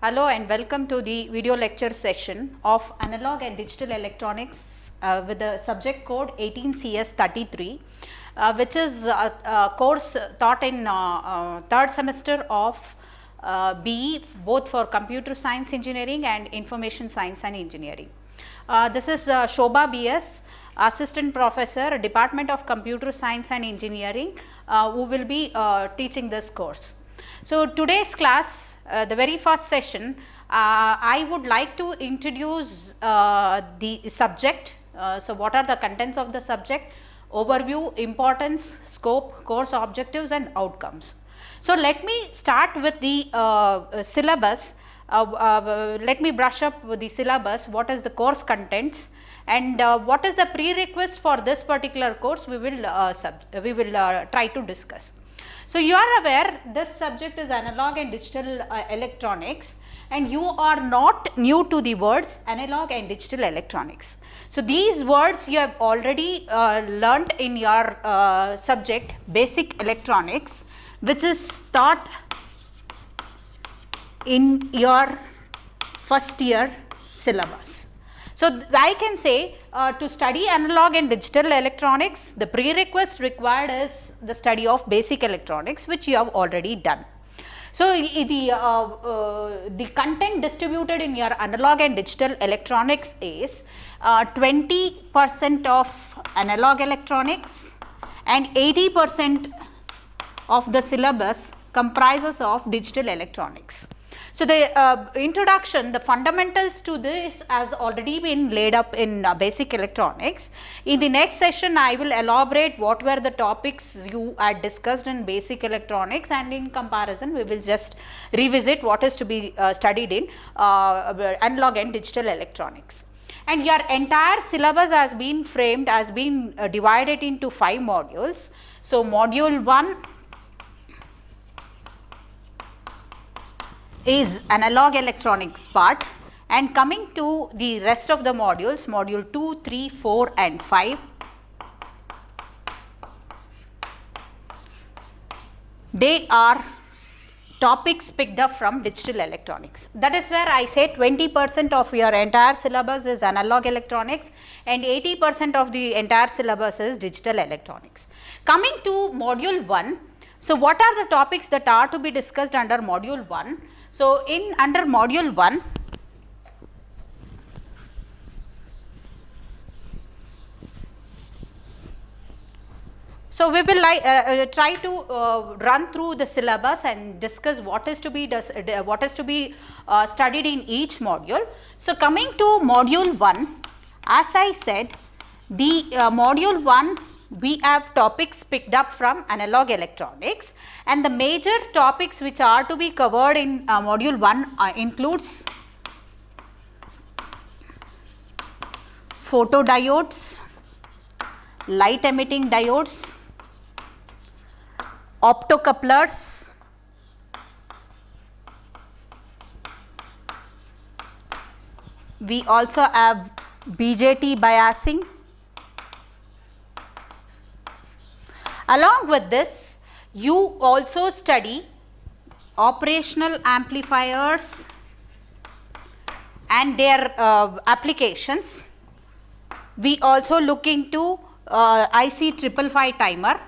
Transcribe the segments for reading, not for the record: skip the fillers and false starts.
Hello and welcome to the video lecture session of Analog and Digital Electronics with the subject code 18CS33, which is a course taught in third semester of BE, both for Computer Science Engineering and Information Science and Engineering. This is Shobha BS, Assistant Professor, Department of Computer Science and Engineering, who will be teaching this course. So today's class, the very first session, I would like to introduce the subject. So what are the contents of the subject, overview, importance, scope, course objectives and outcomes. So let me start with the syllabus. Let me brush up with the syllabus, what is the course contents and what is the prerequisite for this particular course we will try to discuss. So you are aware this subject is analog and digital electronics, and you are not new to the words analog and digital electronics. So these words you have already learnt in your subject basic electronics, which is taught in your first year syllabus. So I can say to study analog and digital electronics, the prerequisite required is the study of basic electronics, which you have already done. So the content distributed in your analog and digital electronics is 20% of analog electronics and 80% of the syllabus comprises of digital electronics. So the introduction, the fundamentals to this has already been laid up in basic electronics. In the next session, I will elaborate what were the topics you had discussed in basic electronics, and in comparison we will just revisit what is to be studied in analog and digital electronics. And your entire syllabus has been framed, has been divided into 5 modules. So module 1 is analog electronics part, and coming to the rest of the modules, module 2, 3, 4 and 5, they are topics picked up from digital electronics. That is where I say 20% of your entire syllabus is analog electronics and 80% of the entire syllabus is digital electronics. Coming to module 1, so what are the topics that are to be discussed under module 1? So under module 1, so we will try to run through the syllabus and discuss what is to be studied in each module. So coming to module 1, as I said, the module 1 we have topics picked up from analog electronics, and the major topics which are to be covered in module 1 includes photodiodes, light emitting diodes, optocouplers, we also have BJT biasing. Along with this, you also study operational amplifiers and their applications. We also look into IC 555 timer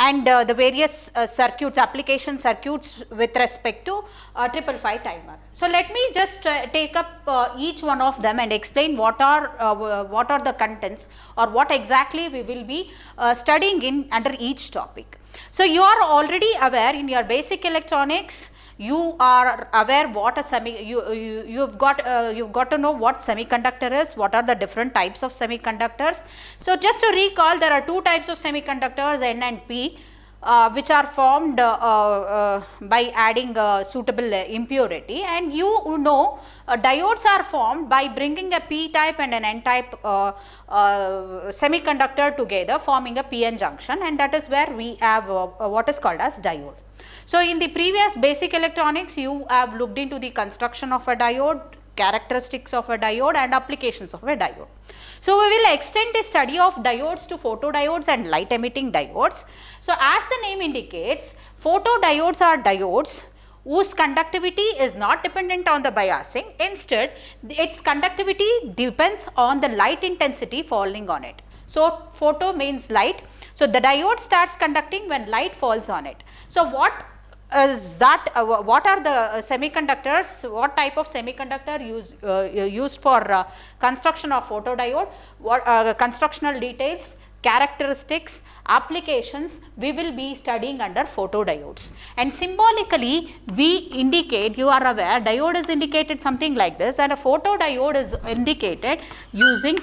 and the various circuits, application circuits with respect to 555 timer. So let me just take up each one of them and explain what are the contents or what exactly we will be studying in under each topic. So you are already aware in your basic electronics, you are aware what a you've got to know what semiconductor is, what are the different types of semiconductors. So just to recall, there are 2 types of semiconductors, N and P, which are formed by adding suitable impurity, and you know diodes are formed by bringing a P type and an N type semiconductor together, forming a PN junction, and that is where we have what is called as diode. So in the previous basic electronics, you have looked into the construction of a diode, characteristics of a diode and applications of a diode. So we will extend the study of diodes to photodiodes and light emitting diodes. So as the name indicates, photodiodes are diodes whose conductivity is not dependent on the biasing. Instead, its conductivity depends on the light intensity falling on it. So, photo means light. So, the diode starts conducting when light falls on it. So, what is that, what are the semiconductors, what type of semiconductor used for construction of photodiode, what constructional details, characteristics, applications we will be studying under photodiodes. And symbolically we indicate, you are aware, diode is indicated something like this and a photodiode is indicated using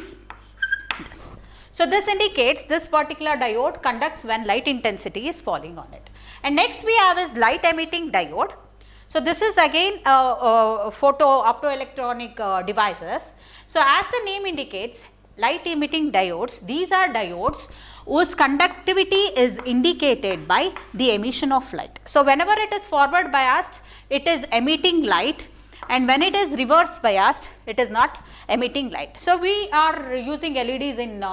this. So, this indicates this particular diode conducts when light intensity is falling on it. And next we have is light emitting diode. So, this is again photo optoelectronic devices. So, as the name indicates, light emitting diodes, these are diodes whose conductivity is indicated by the emission of light. So, whenever it is forward biased, it is emitting light, and when it is reverse biased, it is not emitting light. So, we are using LEDs in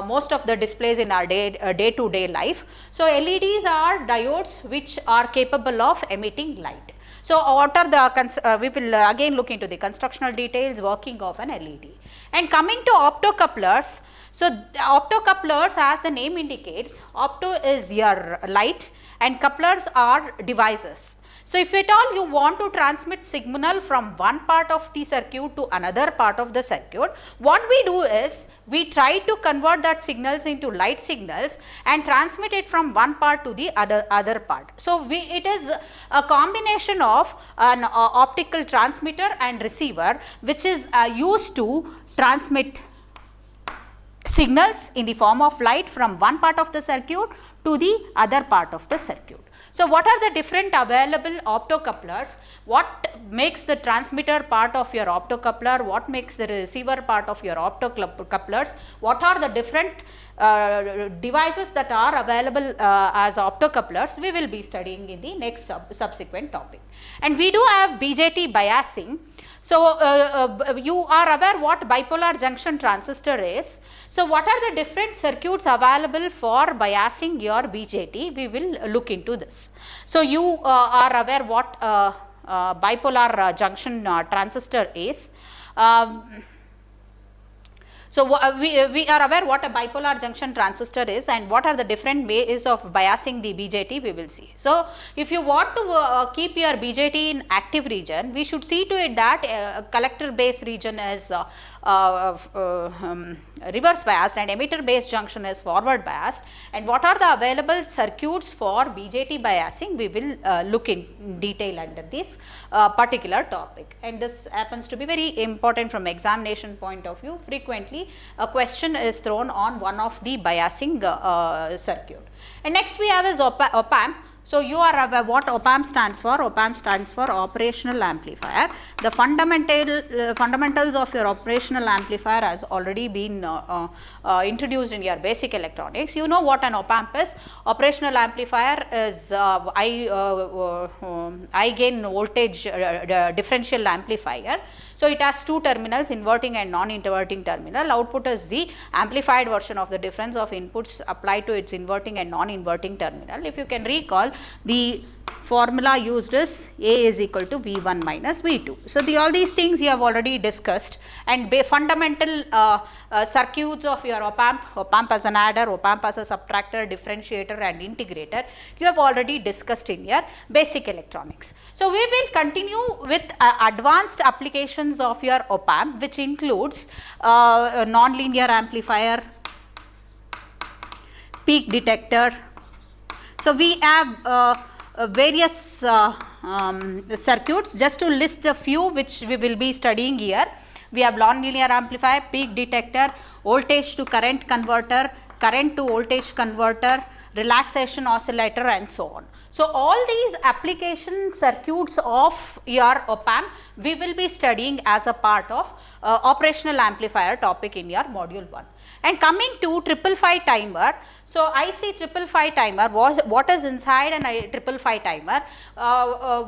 most of the displays in our day-to-day life. So, LEDs are diodes which are capable of emitting light. So, what are the, we will again look into the constructional details working of an LED. And coming to optocouplers, so optocouplers, as the name indicates, opto is your light and couplers are devices. So, if at all you want to transmit signal from one part of the circuit to another part of the circuit, what we do is we try to convert that signals into light signals and transmit it from one part to the other part. So, it is a combination of an optical transmitter and receiver which is used to transmit signals in the form of light from one part of the circuit to the other part of the circuit. So, what are the different available optocouplers? What makes the transmitter part of your optocoupler? What makes the receiver part of your optocouplers? What are the different devices that are available as optocouplers? We will be studying in the next subsequent topic. And we do have BJT biasing. So, you are aware what bipolar junction transistor is. So, what are the different circuits available for biasing your BJT? We will look into this. So, you are aware what bipolar junction transistor is. So, we are aware what a bipolar junction transistor is and what are the different ways of biasing the BJT, we will see. So, if you want to keep your BJT in active region, we should see to it that collector base region is reverse biased and emitter base junction is forward biased, and what are the available circuits for BJT biasing, we will look in detail under this particular topic. And this happens to be very important from examination point of view. Frequently a question is thrown on one of the biasing circuit. And next we have is op-amp. So, you are aware what op-amp stands for. Op-amp stands for operational amplifier. The fundamentals of your operational amplifier has already been introduced in your basic electronics. You know what an op-amp is. Operational amplifier is high gain voltage differential amplifier. So, it has two terminals, inverting and non-inverting terminal. Output is the amplified version of the difference of inputs applied to its inverting and non-inverting terminal. If you can recall, the formula used is A is equal to V1 minus V2. So, all these things you have already discussed, and fundamental circuits of your op-amp as an adder, op-amp as a subtractor, differentiator and integrator, you have already discussed in your basic electronics. So, we will continue with advanced applications of your op-amp, which includes non-linear amplifier, peak detector. So, we have various circuits. Just to list a few which we will be studying here. We have non-linear amplifier, peak detector, voltage to current converter, current to voltage converter, relaxation oscillator and so on. So, all these application circuits of your op-amp we will be studying as a part of operational amplifier topic in your module 1. And coming to 555 timer, so IC 555 timer, what is inside an 555 timer,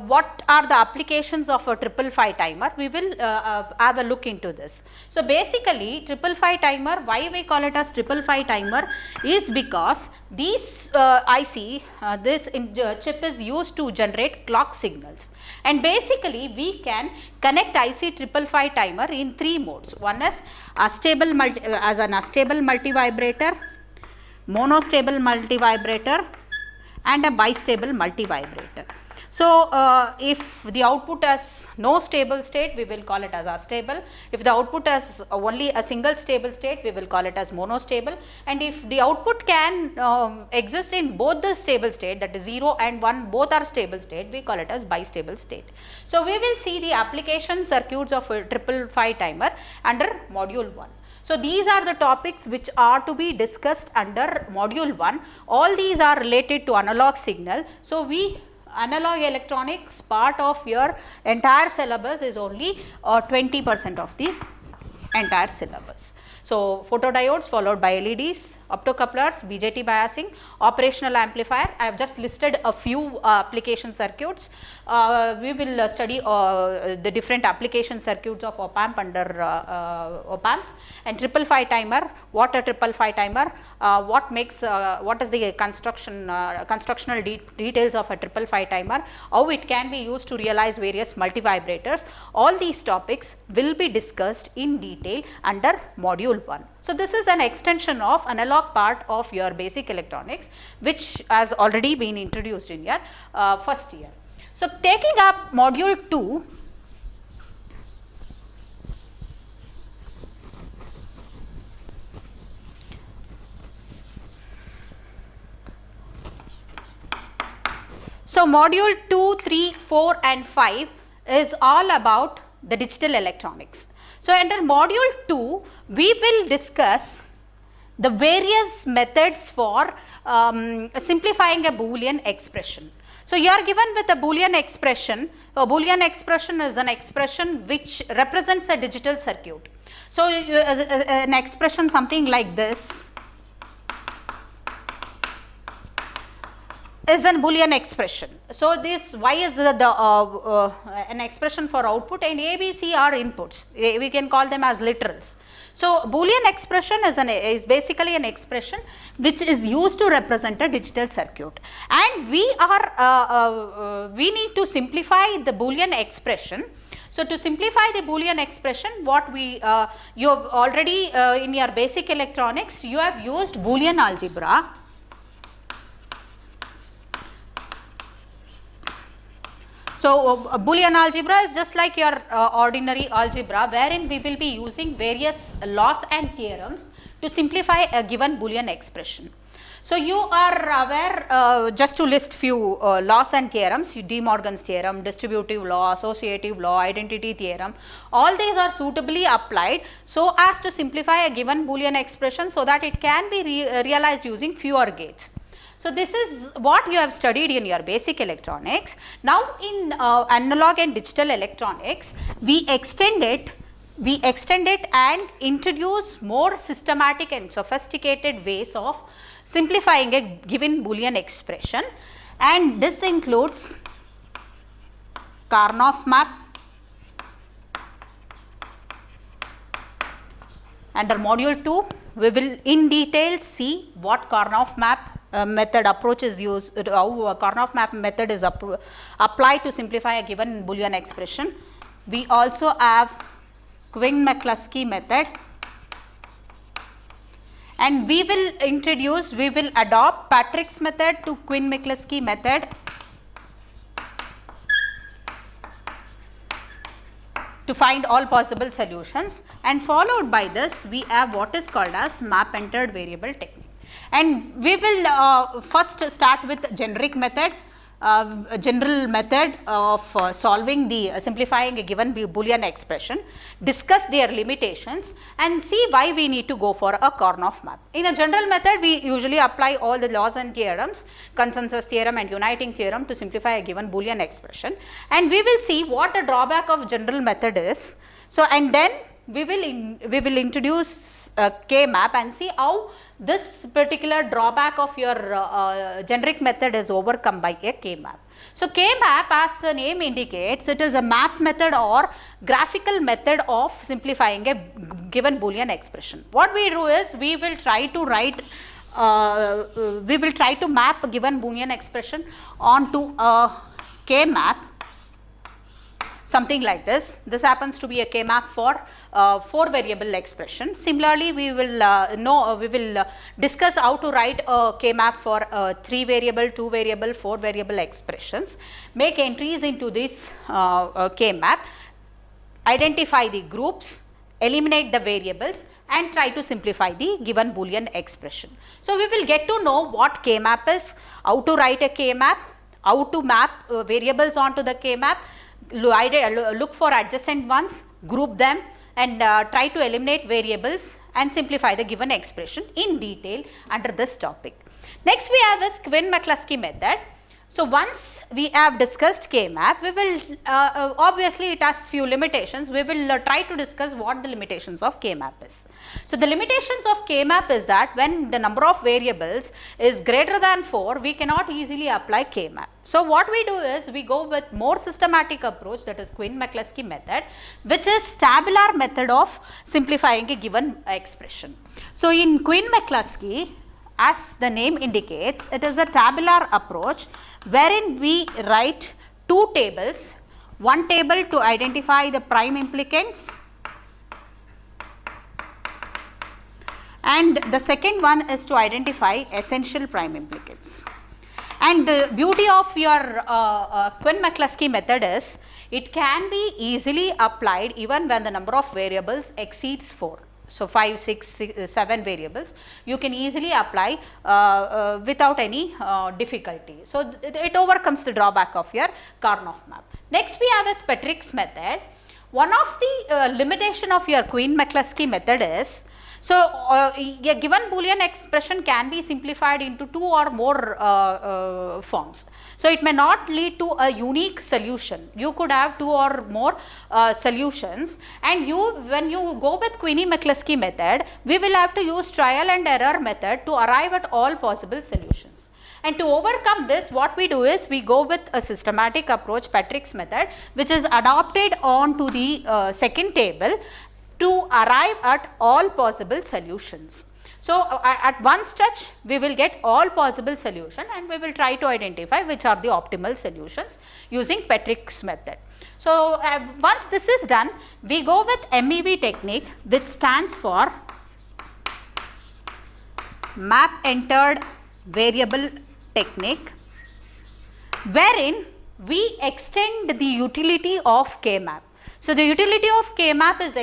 what are the applications of a 555 timer, we will have a look into this. So, basically 555 timer, why we call it as 555 timer is because these this IC, this chip is used to generate clock signals, and basically we can connect IC 555 timer in three modes. One is astable as an astable multivibrator, monostable multivibrator, and a bistable multivibrator. So, if the output has no stable state, we will call it as astable. If the output has only a single stable state, we will call it as monostable. And if the output can exist in both the stable state, that is 0 and 1, both are stable state, we call it as bistable state. So, we will see the application circuits of a 555 timer under module 1. So, these are the topics which are to be discussed under module 1. All these are related to analog signal. So, analog electronics part of your entire syllabus is only 20% of the entire syllabus. So, photodiodes followed by LEDs, optocouplers, BJT biasing, operational amplifier. I have just listed a few application circuits. We will study the different application circuits of op-amp under op-amps, and 555 timer, what a 555 timer, what is the constructional details of a 555 timer, how it can be used to realize various multivibrators. All these topics will be discussed in detail under module 1. So, this is an extension of analog part of your basic electronics, which has already been introduced in your first year. So, taking up module 2, so module 2, 3, 4 and 5 is all about the digital electronics. So, under module 2, we will discuss the various methods for simplifying a Boolean expression. So, you are given with a Boolean expression. A Boolean expression is an expression which represents a digital circuit. So, an expression something like this is an Boolean expression. So, this Y is an expression for output, and A, B, C are inputs. We can call them as literals. So, Boolean expression is basically an expression which is used to represent a digital circuit, and we need to simplify the Boolean expression. So, to simplify the Boolean expression, what you have already in your basic electronics, you have used Boolean algebra. So, Boolean algebra is just like your ordinary algebra, wherein we will be using various laws and theorems to simplify a given Boolean expression. So, you are aware, just to list few laws and theorems, De Morgan's theorem, distributive law, associative law, identity theorem, all these are suitably applied so as to simplify a given Boolean expression so that it can be realized using fewer gates. So, this is what you have studied in your basic electronics. Now, in analog and digital electronics, we extend it and introduce more systematic and sophisticated ways of simplifying a given Boolean expression, and this includes Karnaugh map. Under module 2, we will in detail see what Karnaugh map method approach is used, how Karnaugh map method is applied to simplify a given Boolean expression. We also have Quine-McCluskey method, and we will adopt Patrick's method to Quine-McCluskey method to find all possible solutions, and followed by this we have what is called as map entered variable technique. And we will first start with generic method, general method of solving the simplifying a given Boolean expression, discuss their limitations and see why we need to go for a Karnaugh map. In a general method, we usually apply all the laws and theorems, consensus theorem and uniting theorem to simplify a given Boolean expression, and we will see what a drawback of general method is. So, and then we will introduce K-map and see how this particular drawback of your generic method is overcome by a K-map. So, K-map, as the name indicates, it is a map method or graphical method of simplifying a given Boolean expression. What we do is we will try to write we will try to map a given Boolean expression onto a K-map, something like this. This happens to be a K-map for 4 variable expression. Similarly, we will discuss how to write a K-map for 3 variable, 2 variable, 4 variable expressions. Make entries into this K-map, identify the groups, eliminate the variables, and try to simplify the given Boolean expression. So, we will get to know what K-map is, how to write a K-map, how to map variables onto the K-map, look for adjacent ones, group them, and try to eliminate variables and simplify the given expression in detail under this topic. Next we have is Quine-McCluskey method. So, once we have discussed K-map, we will obviously it has few limitations. We will try to discuss what the limitations of K-map is. So, the limitations of K-map is that when the number of variables is greater than 4, we cannot easily apply K-map. So, what we do is we go with more systematic approach, that is Quine-McCluskey method, which is tabular method of simplifying a given expression. So, in Quine-McCluskey, as the name indicates, it is a tabular approach wherein we write 2 tables, one table to identify the prime implicants and the second one is to identify essential prime implicants. And the beauty of your Quine-McCluskey method is it can be easily applied even when the number of variables exceeds 4. So, 5, 6, 7 variables you can easily apply without any difficulty. So, it overcomes the drawback of your Karnaugh map. Next we have is Petrick's method. One of the limitation of your Quine-McCluskey method is, so a given Boolean expression can be simplified into 2 or more forms. So, it may not lead to a unique solution. You could have 2 or more solutions, and when you go with Quine-McCluskey method, we will have to use trial and error method to arrive at all possible solutions. And to overcome this, what we do is we go with a systematic approach, Petrick's method, which is adopted onto the second table to arrive at all possible solutions. So, at one stretch we will get all possible solution and we will try to identify which are the optimal solutions using Petrick's method. So, once this is done, we go with MEV technique, which stands for map entered variable technique, wherein we extend the utility of K-map. So, the utility of K-map is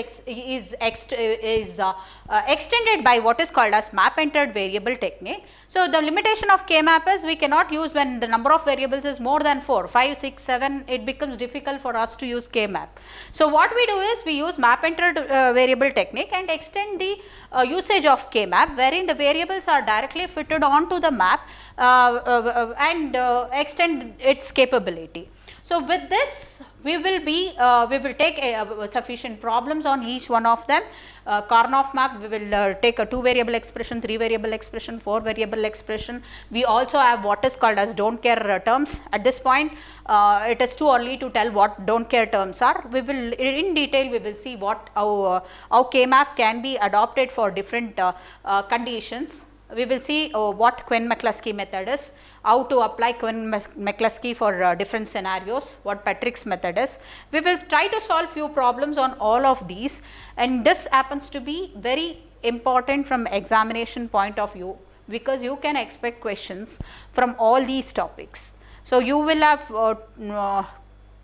extended by what is called as map entered variable technique. So, the limitation of K-map is we cannot use when the number of variables is more than 4, 5, 6, 7, it becomes difficult for us to use K-map. So, what we do is we use map entered variable technique and extend the usage of K-map, wherein the variables are directly fitted onto the map and extend its capability. So, with this we will take sufficient problems on each one of them. Karnaugh map, we will take a 2 variable expression, 3 variable expression, 4 variable expression. We also have what is called as don't care terms. At this point it is too early to tell what don't care terms are. We will in detail we will see how K-map can be adopted for different conditions. We will see what Quine-McCluskey method is, how to apply Quine-McCluskey for different scenarios, what Petrick's method is. We will try to solve few problems on all of these, and this happens to be very important from examination point of view, because you can expect questions from all these topics. So, you will have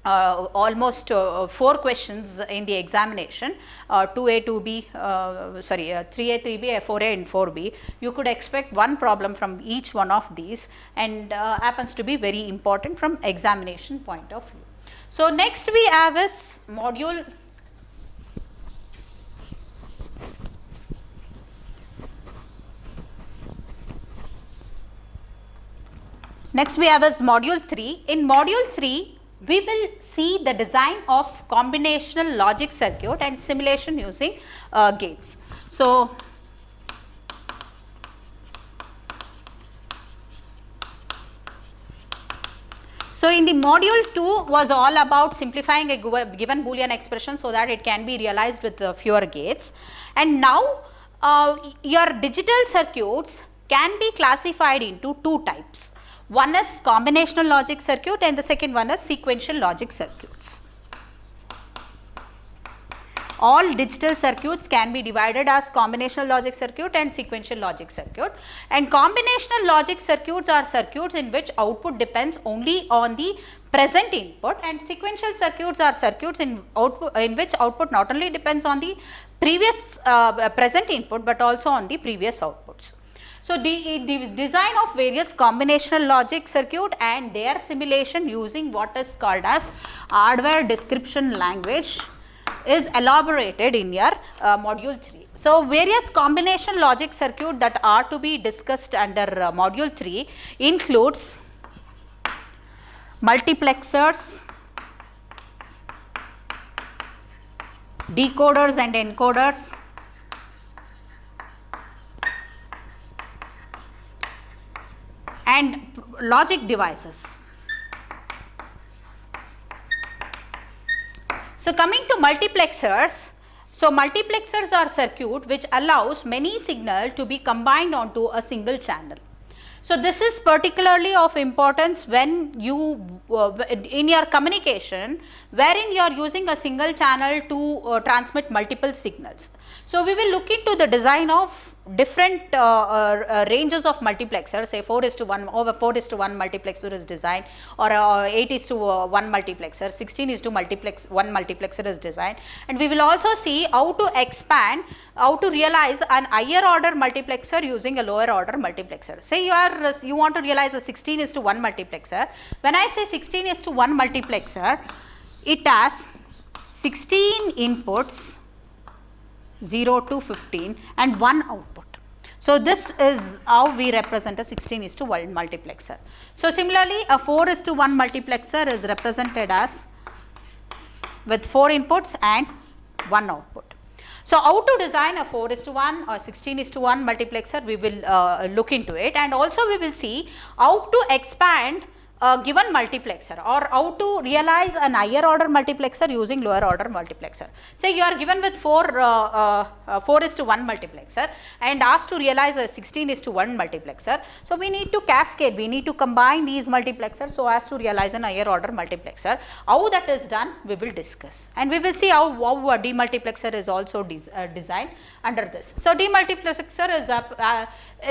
almost 4 questions in the examination, 2A, 2B, 3A, 3B, 4A and 4B. You could expect one problem from each one of these, and happens to be very important from examination point of view. So, next we have is module module 3. In module 3, we will see the design of combinational logic circuit and simulation using gates. So, in the module 2 was all about simplifying a given Boolean expression so that it can be realized with fewer gates, and now your digital circuits can be classified into two types. One is combinational logic circuit and the second one is sequential logic circuits. All digital circuits can be divided as combinational logic circuit and sequential logic circuit, and combinational logic circuits are circuits in which output depends only on the present input, and sequential circuits are circuits in which output not only depends on the previous present input but also on the previous outputs. So, the design of various combinational logic circuit and their simulation using what is called as hardware description language is elaborated in your module 3. So, various combination logic circuit that are to be discussed under module 3 includes multiplexers, decoders and encoders, and logic devices. So, coming to multiplexers, so multiplexers are circuit which allows many signal to be combined onto a single channel. So, this is particularly of importance when you in your communication wherein you are using a single channel to transmit multiple signals. So, we will look into the design of different ranges of multiplexers, say 4:1 over 4:1 multiplexer is designed, or 8:1 multiplexer, 16:1 multiplexer is designed, and we will also see how to expand, how to realize an higher order multiplexer using a lower order multiplexer. Say you want to realize a 16:1 multiplexer. When I say 16:1 multiplexer, it has 16 inputs, 0 to 15 and 1 output. So, this is how we represent a 16:1 multiplexer. So, similarly a 4:1 multiplexer is represented as with 4 inputs and 1 output. So, how to design a 4:1 or 16:1 multiplexer, we will look into it, and also we will see how to expand a given multiplexer or how to realize an higher order multiplexer using lower order multiplexer. Say you are given with 4:1 multiplexer and asked to realize a 16:1 multiplexer. So, we need to cascade, we need to combine these multiplexers so as to realize an higher order multiplexer. How that is done, we will discuss, and we will see how a demultiplexer is also designed under this. So, demultiplexer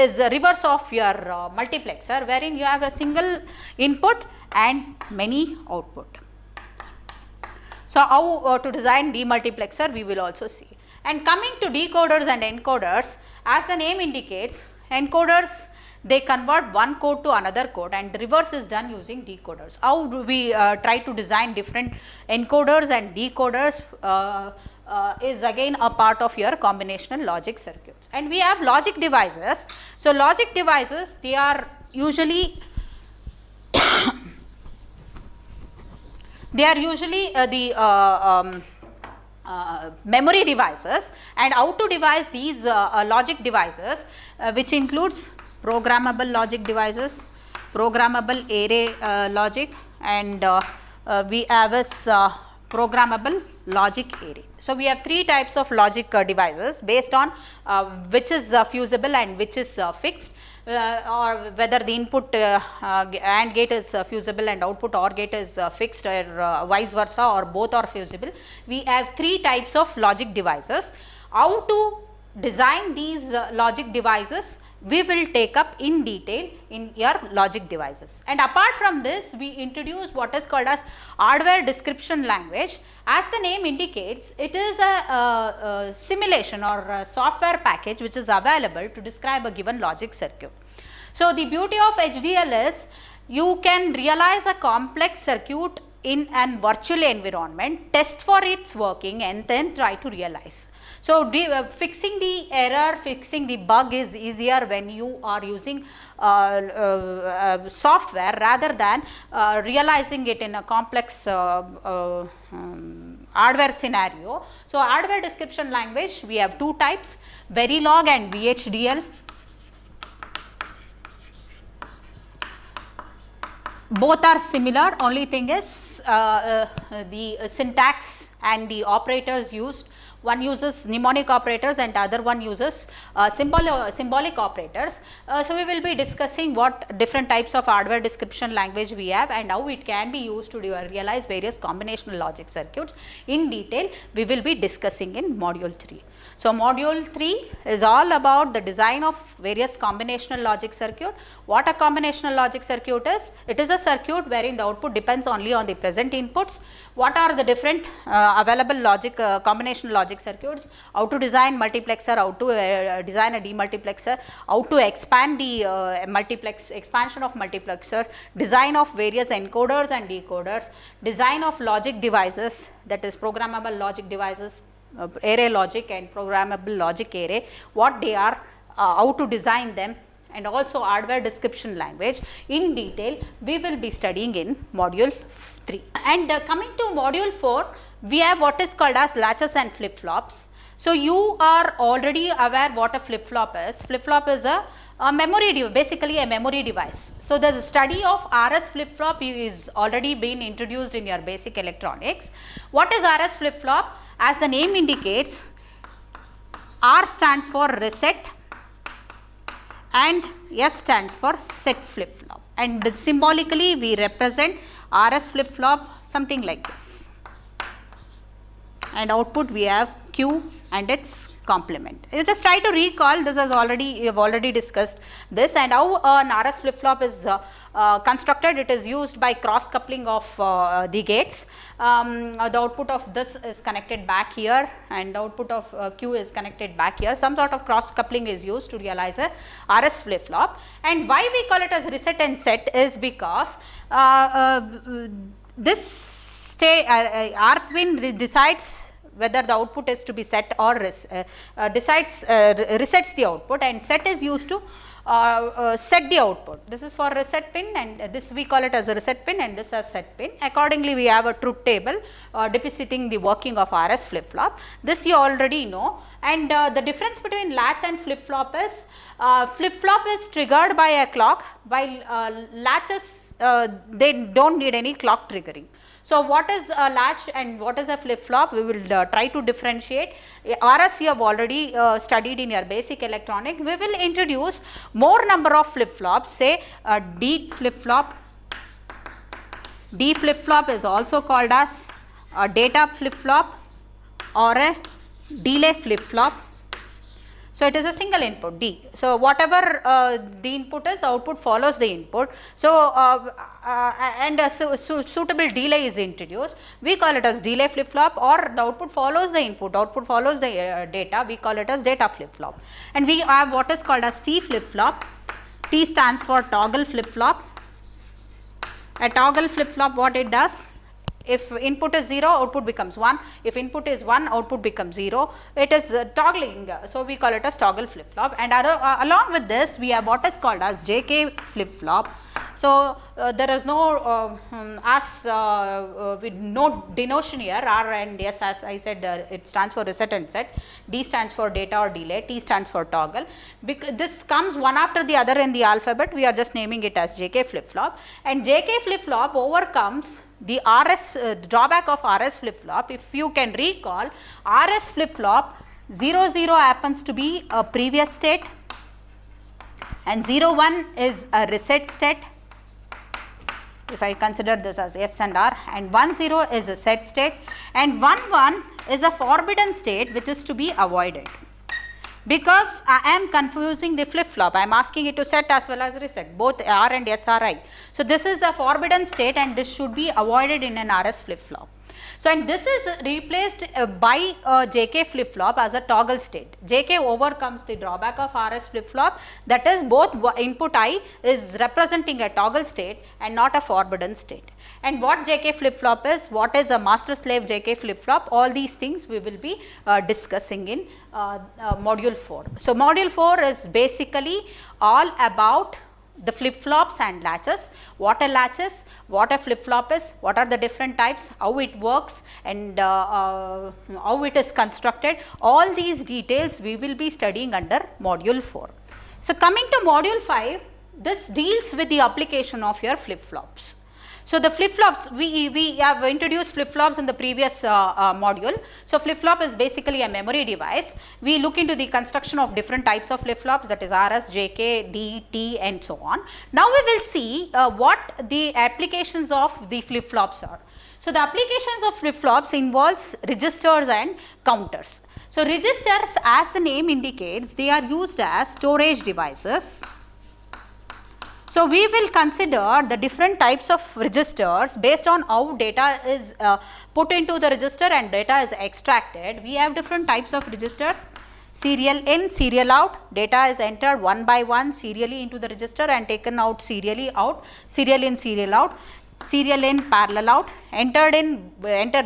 is a reverse of your multiplexer, wherein you have a single input and many output. So, how to design demultiplexer, we will also see. And coming to decoders and encoders, as the name indicates, encoders, they convert one code to another code, and the reverse is done using decoders. How do we try to design different encoders and decoders is again a part of your combinational logic circuits. And we have logic devices. So, logic devices, they are usually the memory devices, and how to devise these logic devices, which includes programmable logic devices, programmable array logic, and we have this programmable logic array. So, we have 3 types of logic devices based on which is fusible and which is fixed, or whether the input AND gate is fusible and output OR gate is fixed, or vice versa, or both are fusible. We have 3 types of logic devices. How to design these logic devices, we will take up in detail in your logic devices. And apart from this, we introduce what is called as hardware description language. As the name indicates, it is a simulation or a software package which is available to describe a given logic circuit. So, the beauty of HDL is you can realize a complex circuit in an virtual environment, test for its working, and then try to realize. So, fixing the error, fixing the bug is easier when you are using software rather than realizing it in a complex hardware scenario. So, hardware description language, we have 2 types, Verilog and VHDL. Both are similar, only thing is the syntax and the operators used. one uses mnemonic operators and other one uses symbolic operators. So we will be discussing what different types of hardware description language we have and how it can be used to realize various combinational logic circuits in detail. We will be discussing in module 3. So module 3 is all about the design of various combinational logic circuit. What a combinational logic circuit is? It is a circuit wherein the output depends only on the present inputs. What are the different available logic combinational logic circuits? How to design multiplexer, how to design a demultiplexer, how to expand the expansion of multiplexer, design of various encoders and decoders, design of logic devices, that is programmable logic devices, array logic and programmable logic array, what they are, how to design them, and also hardware description language in detail we will be studying in module 3. And coming to module 4, we have what is called as latches and flip flops. So you are already aware what a flip flop is. Flip flop is a memory device, basically a memory device. So the study of RS flip flop is already been introduced in your basic electronics. What is RS flip flop? As the name indicates, R stands for reset and S stands for set flip flop, and symbolically we represent RS flip flop something like this, and output we have Q and its complement. You just try to recall, this is already, you have already discussed this, and how an RS flip flop is constructed. It is used by cross coupling of the gates. The output of this is connected back here and the output of Q is connected back here. Some sort of cross coupling is used to realize a RS flip flop. And why we call it as reset and set is because this state R pin decides whether the output is to be set or resets the output, and set is used to set the output. This is for reset pin, and this we call it as a reset pin, and this as set pin. Accordingly, we have a truth table depicting the working of RS flip flop. This you already know. And the difference between latch and flip flop is triggered by a clock, while latches they don't need any clock triggering. So what is a latch and what is a flip flop? We will try to differentiate. RS you have already studied in your basic electronic. We will introduce more number of flip flops, say D flip flop. D flip flop is also called as a data flip flop or a delay flip flop. So it is a single input D. So whatever the input is, output follows the input. So and a suitable delay is introduced. We call it as delay flip flop, or the output follows the input, output follows the data. We call it as data flip flop. And we have what is called as T flip flop. T stands for toggle flip flop. A toggle flip flop, what it does? If input is 0, output becomes 1. If input is 1, output becomes 0. It is toggling. So we call it as toggle flip flop. And along with this, we have what is called as JK flip flop. So there is no with no denotion here. R and S, as I said, it stands for reset and set. D stands for data or delay. T stands for toggle. This comes one after the other in the alphabet. We are just naming it as JK flip flop. And JK flip flop overcomes the drawback of RS flip flop. If you can recall, RS flip flop 0 0 happens to be a previous state, and 0 1 is a reset state. If I consider this as S and R, and 1 0 is a set state, and 1 1 is a forbidden state which is to be avoided. Because I am confusing the flip flop, I am asking it to set as well as reset, both R and S are right. So this is a forbidden state, and this should be avoided in an RS flip flop. So and this is replaced by JK flip flop as a toggle state. JK overcomes the drawback of RS flip flop, that is both input I is representing a toggle state and not a forbidden state. And what JK flip flop is, what is a master slave JK flip flop, all these things we will be discussing in module 4. So module 4 is basically all about the flip flops and latches, what a latch is, what a flip flop is, what are the different types, how it works, and how it is constructed. All these details we will be studying under module 4. So coming to module 5, this deals with the application of your flip flops. So the flip-flops, we have introduced flip-flops in the previous module. So flip-flop is basically a memory device. We look into the construction of different types of flip-flops, that is RS, JK, D, T and so on. Now we will see what the applications of the flip-flops are. So the applications of flip-flops involves registers and counters. So registers, as the name indicates, they are used as storage devices. So we will consider the different types of registers based on how data is put into the register and data is extracted. We have different types of register. Serial in, serial out, data is entered one by one serially into the register and taken out serially out, serial in, serial out. Serial in, parallel out, entered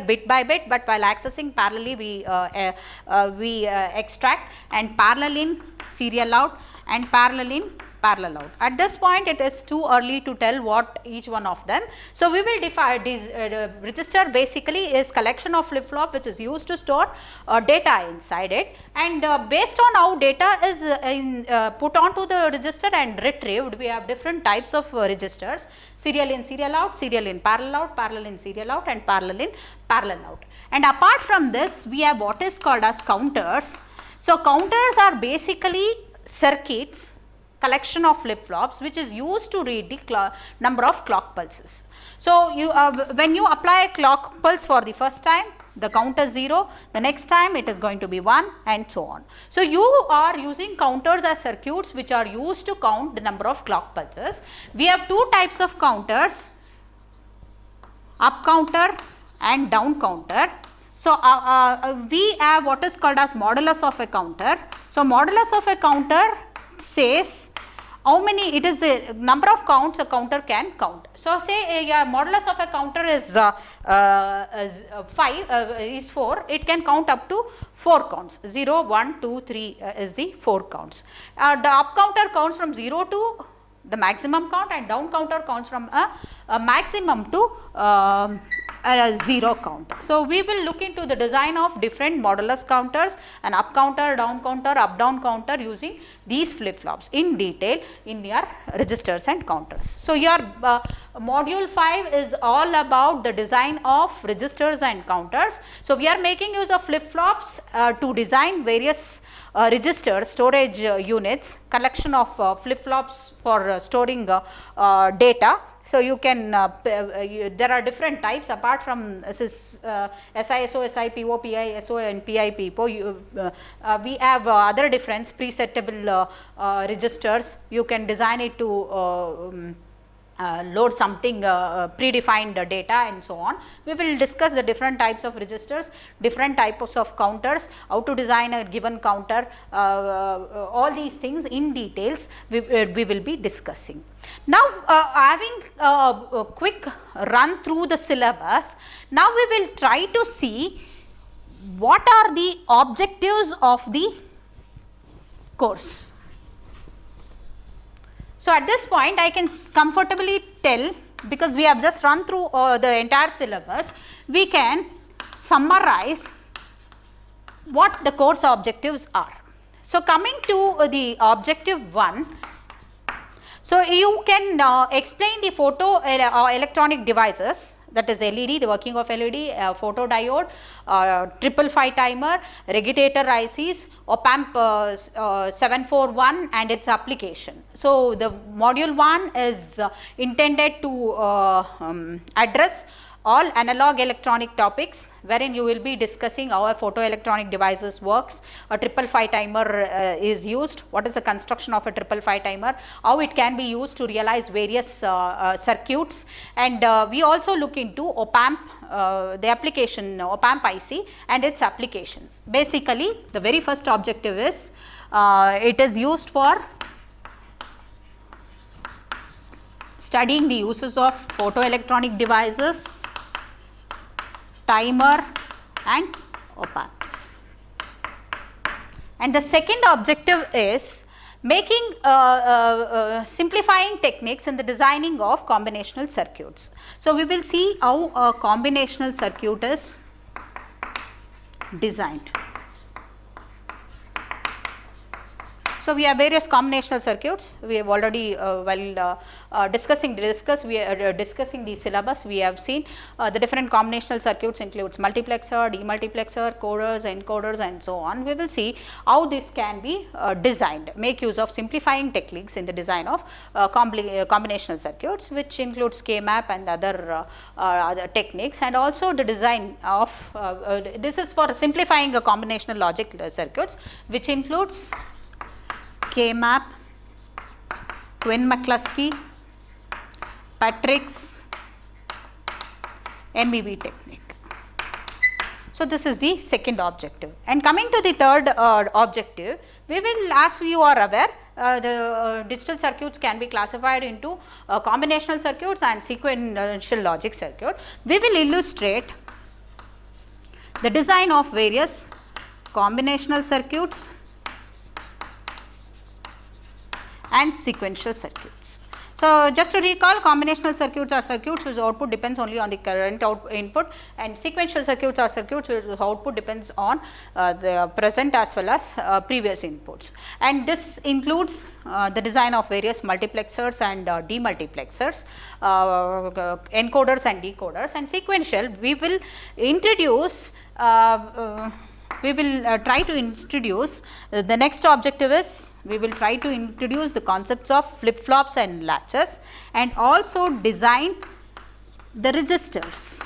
bit by bit, but while accessing parallelly we extract, and parallel in, serial out and parallel in, parallel out. At this point it is too early to tell what each one of them. So we will define register basically is collection of flip-flop which is used to store data inside it, and based on how data is put onto the register and retrieved, we have different types of registers: serial in, serial out, serial in, parallel out, parallel in, serial out and parallel in, parallel out. And apart from this, we have what is called as counters. So counters are basically circuits, collection of flip-flops which is used to read the number of clock pulses. So you when you apply a clock pulse for the first time, the count is 0, the next time it is going to be 1 and so on. So you are using counters as circuits which are used to count the number of clock pulses. We have two types of counters, up counter and down counter. So we have what is called as modulus of a counter. So modulus of a counter says how many, it is the number of counts a counter can count. So say a modulus of a counter is 4, it can count up to 4 counts, 0, 1, 2, 3 is the 4 counts. The up counter counts from 0 to the maximum count, and down counter counts from a maximum to a 0 count. So we will look into the design of different modulus counters, an up counter, down counter, up down counter, using these flip-flops in detail in your registers and counters. So your module 5 is all about the design of registers and counters. So we are making use of flip-flops to design various registers, storage units, collection of flip-flops for storing data. So you can there are different types apart from SISO, SIPO, PISO and PIPO. We have other different presettable registers. You can design it to load something predefined data and so on. We will discuss the different types of registers, different types of counters, how to design a given counter, all these things in details we will be discussing. Now having a quick run through the syllabus, now we will try to see what are the objectives of the course. So at this point I can comfortably tell, because we have just run through the entire syllabus, we can summarize what the course objectives are. So coming to the objective 1, so you can explain the photo electronic devices, that is LED, the working of LED, photodiode, 555 timer, regulator ICs, op-amp 741 and its application. So the module 1 is intended to address all analog electronic topics, wherein you will be discussing how a photoelectronic devices works, a 555 timer is used, what is the construction of a 555 timer, how it can be used to realize various circuits, and we also look into op-amp, the application op-amp IC and its applications. Basically the very first objective is it is used for studying the uses of photoelectronic devices, timer and op-amps. And the second objective is making simplifying techniques in the designing of combinational circuits. So we will see how a combinational circuit is designed. So, we have various combinational circuits. We have already while discussing the syllabus, we have seen the different combinational circuits includes multiplexer, demultiplexer, coders, encoders and so on. We will see how this can be designed, make use of simplifying techniques in the design of combinational circuits, which includes K-map and other techniques, and also the design of this is for simplifying a combinational logic circuits, which includes K-map, Quinn-McCluskey, Patrick's, MEV technique. So, this is the second objective. And coming to the third objective, we will, as you are aware, the digital circuits can be classified into combinational circuits and sequential logic circuit. We will illustrate the design of various combinational circuits and sequential circuits. So, just to recall, combinational circuits are circuits whose output depends only on the current input, and sequential circuits are circuits whose output depends on the present as well as previous inputs. And this includes the design of various multiplexers and demultiplexers, encoders and decoders. And sequential, we will introduce try to introduce the next objective is we will try to introduce the concepts of flip flops and latches, and also design the registers.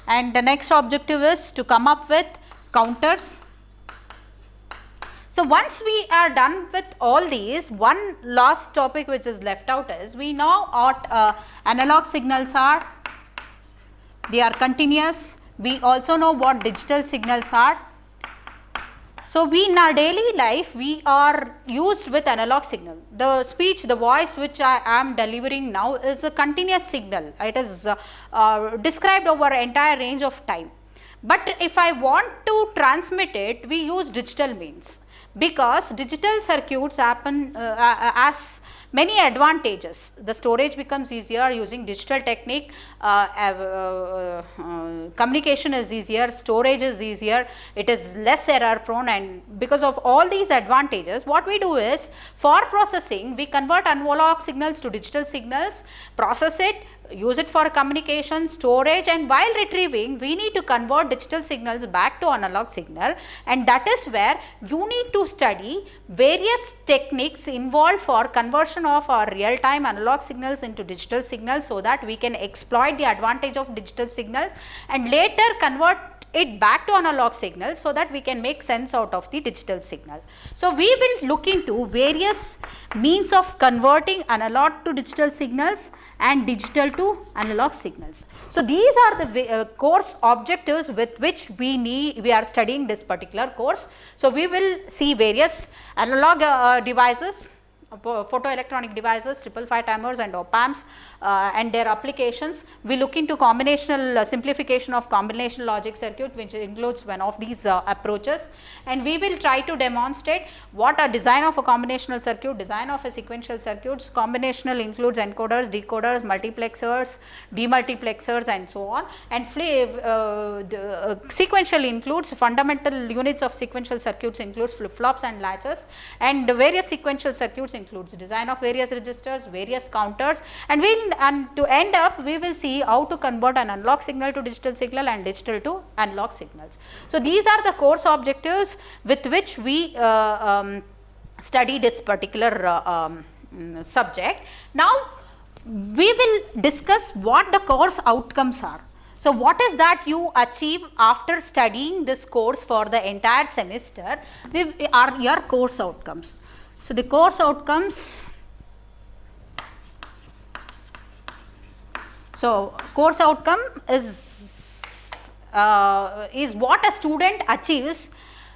And the next objective is to come up with counters. So, once we are done with all these, one last topic which is left out is we know what analog signals are. They are continuous. We also know what digital signals are. So, we in our daily life, we are used with analog signal. The speech, the voice which I am delivering now is a continuous signal. It is described over an entire range of time. But if I want to transmit it, we use digital means, because digital circuits happen as many advantages. The storage becomes easier using digital technique, communication is easier, storage is easier, it is less error prone, and because of all these advantages, what we do is, for processing, we convert analog signals to digital signals, process it, use it for communication, storage, and while retrieving, we need to convert digital signals back to analog signal, and that is where you need to study various techniques involved for conversion of our real time analog signals into digital signals, so that we can exploit the advantage of digital signals and later convert it back to analog signal, so that we can make sense out of the digital signal. So, we will look into various means of converting analog to digital signals and digital to analog signals. So, these are the course objectives with which we are studying this particular course. So, we will see various analog devices, photoelectronic devices, 555 timers and op-amps and their applications. We look into combinational simplification of combinational logic circuit, which includes one of these approaches, and we will try to demonstrate what a design of a combinational circuit, design of a sequential circuits. Combinational includes encoders, decoders, multiplexers, demultiplexers and so on, and sequential includes fundamental units of sequential circuits includes flip-flops and latches, and various sequential circuits includes design of various registers, various counters, and to end up we will see how to convert an analog signal to digital signal and digital to analog signals. So, these are the course objectives with which we study this particular subject. Now, we will discuss what the course outcomes are. So, what is that you achieve after studying this course for the entire semester are your course outcomes. So, the course outcomes, so course outcome is what a student achieves,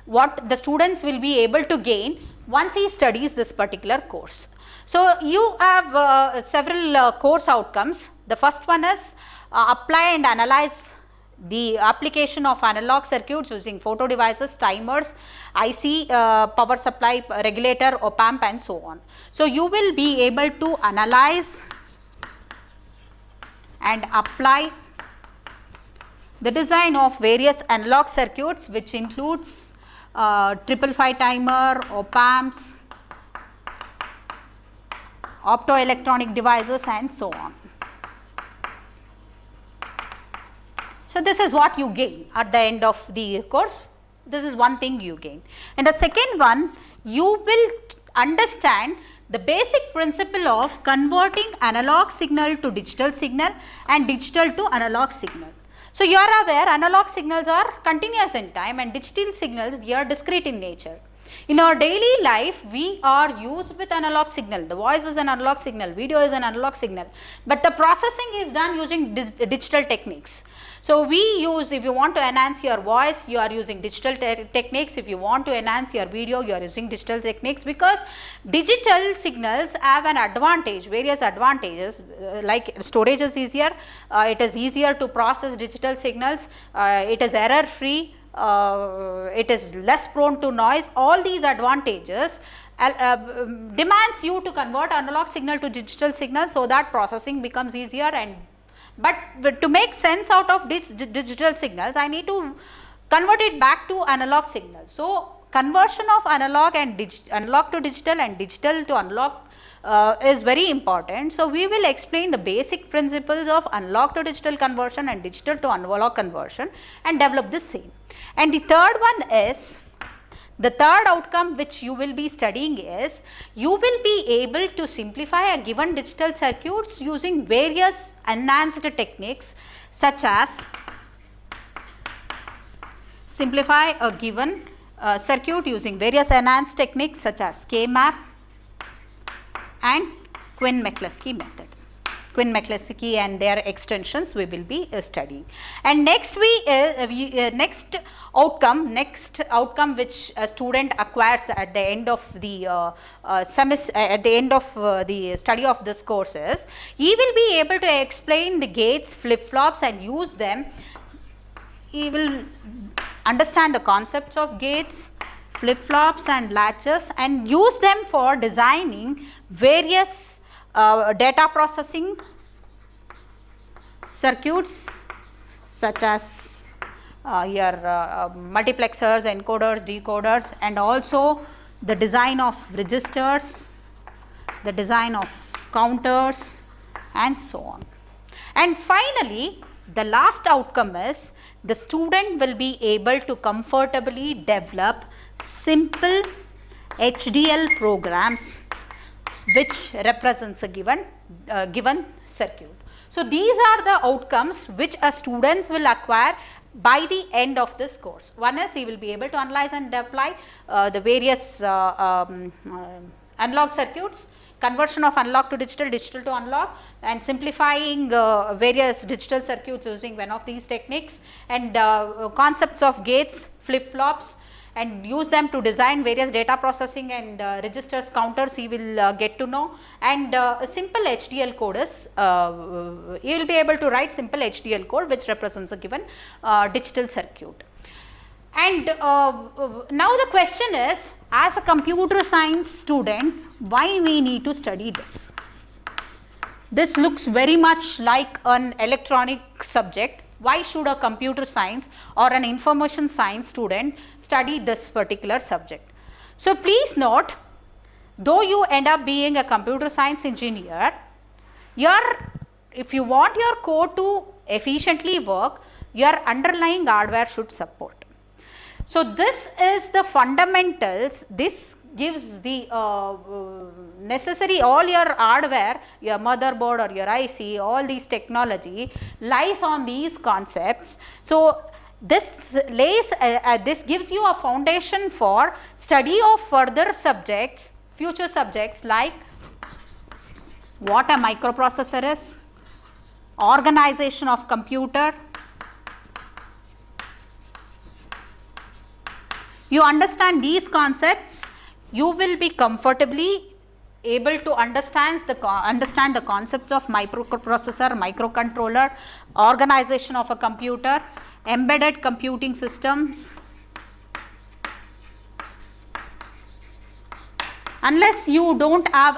what the students will be able to gain once he studies this particular course. So, you have several course outcomes. The first one is apply and analyze the application of analog circuits using photo devices, timers, IC, power supply, regulator, op-amp and so on. So, you will be able to analyze and apply the design of various analog circuits, which includes 555 timer, op-amps, optoelectronic devices and so on. So, this is what you gain at the end of the course. This is one thing you gain. And the second one, you will understand the basic principle of converting analog signal to digital signal and digital to analog signal. So, you are aware analog signals are continuous in time and digital signals they are discrete in nature. In our daily life, we are used with analog signal. The voice is an analog signal, video is an analog signal, but the processing is done using digital techniques. So, we use, if you want to enhance your voice, you are using digital techniques. If you want to enhance your video, you are using digital techniques, because digital signals have an advantage, various advantages, like storage is easier, it is easier to process digital signals, it is error free, it is less prone to noise. All these advantages demands you to convert analog signal to digital signal, so that processing becomes easier. And but to make sense out of these digital signals, I need to convert it back to analog signals. So, conversion of analog to digital and digital to analog is very important. So, we will explain the basic principles of analog to digital conversion and digital to analog conversion and develop the same. And the third one is, the third outcome which you will be studying is, you will be able to simplify a given digital circuits using various enhanced techniques, such as simplify a given circuit using various enhanced techniques such as K-map and Quine-McCluskey method. Quine-McCluskey and their extensions we will be studying. And next next outcome which a student acquires at the end of the semester, at the end of the study of this course is, he will be able to explain the gates, flip-flops and use them. He will understand the concepts of gates, flip-flops and latches and use them for designing various data processing circuits, such as your multiplexers, encoders, decoders, and also the design of registers, the design of counters and so on. And finally, the last outcome is, the student will be able to comfortably develop simple HDL programs which represents a given circuit. So, these are the outcomes which a students will acquire by the end of this course. One is, he will be able to analyze and apply the various analog circuits, conversion of analog to digital, digital to analog, and simplifying various digital circuits using one of these techniques, and concepts of gates, flip-flops, and use them to design various data processing and registers, counters he will get to know. And a simple HDL code is, he will be able to write simple HDL code which represents a given digital circuit. And now the question is, as a computer science student, why we need to study this? This looks very much like an electronic subject. Why should a computer science or an information science student study this particular subject? So, please note, though you end up being a computer science engineer, if you want your code to efficiently work, your underlying hardware should support. So, this is the fundamentals. This gives the necessary, all your hardware, your motherboard or your IC, all these technology lies on these concepts. So, this lays this gives you a foundation for study of further subjects, future subjects, like what a microprocessor is, organization of computer. You understand these concepts, you will be comfortably able to understand the concepts of microprocessor, microcontroller, organization of a computer, embedded computing systems. Unless you don't have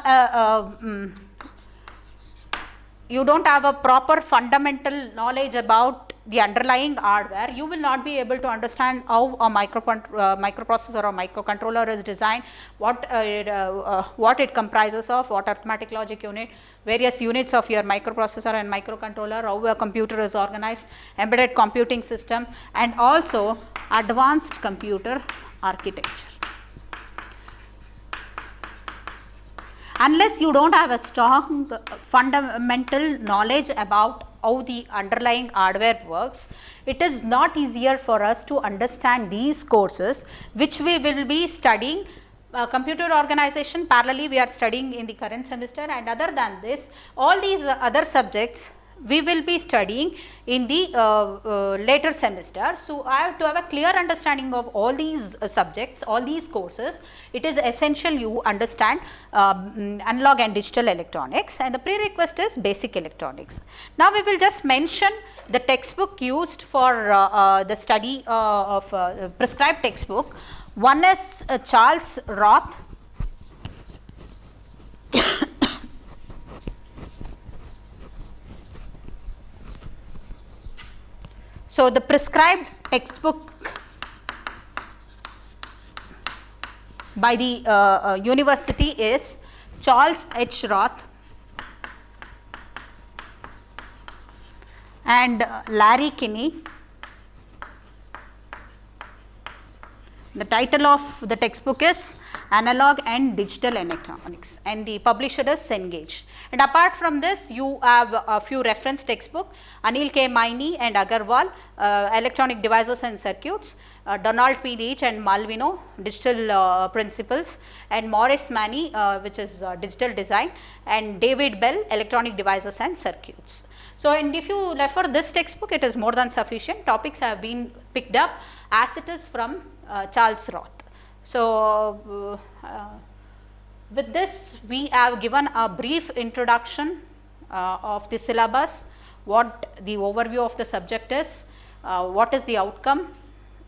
a proper fundamental knowledge about the underlying hardware, you will not be able to understand how a microprocessor or microcontroller is designed, what it comprises of, what arithmetic logic unit, various units of your microprocessor and microcontroller, how a computer is organized, embedded computing system, and also advanced computer architecture. Unless you don't have a strong fundamental knowledge about how the underlying hardware works, it is not easier for us to understand these courses which we will be studying. Computer organization parallelly we are studying in the current semester, and other than this all these other subjects we will be studying in the later semester. So, I have to have a clear understanding of all these subjects, all these courses. It is essential you understand analog and digital electronics, and the prerequisite is basic electronics. Now, we will just mention the textbook used for the study of prescribed textbook. One is Charles Roth. So, the prescribed textbook by the university is Charles H. Roth and Larry Kinney. The title of the textbook is Analog and Digital Electronics, and the publisher is Cengage. And apart from this, you have a few reference textbook, Anil K. Maini and Agarwal, Electronic Devices and Circuits, Donald P. Leach and Malvino, Digital Principles, and Morris Manny, which is Digital Design, and David Bell, Electronic Devices and Circuits. So, and if you refer this textbook, it is more than sufficient. Topics have been picked up as it is from Charles Roth. So, with this we have given a brief introduction of the syllabus, what the overview of the subject is, what is the outcome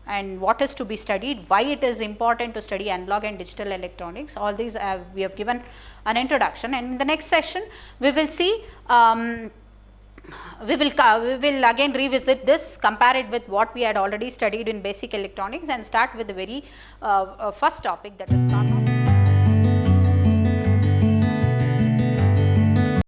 and what is to be studied, why it is important to study analog and digital electronics. All these we have given an introduction, and in the next session we will see we will again revisit this, compare it with what we had already studied in basic electronics, and start with the very first topic, that is Carnot.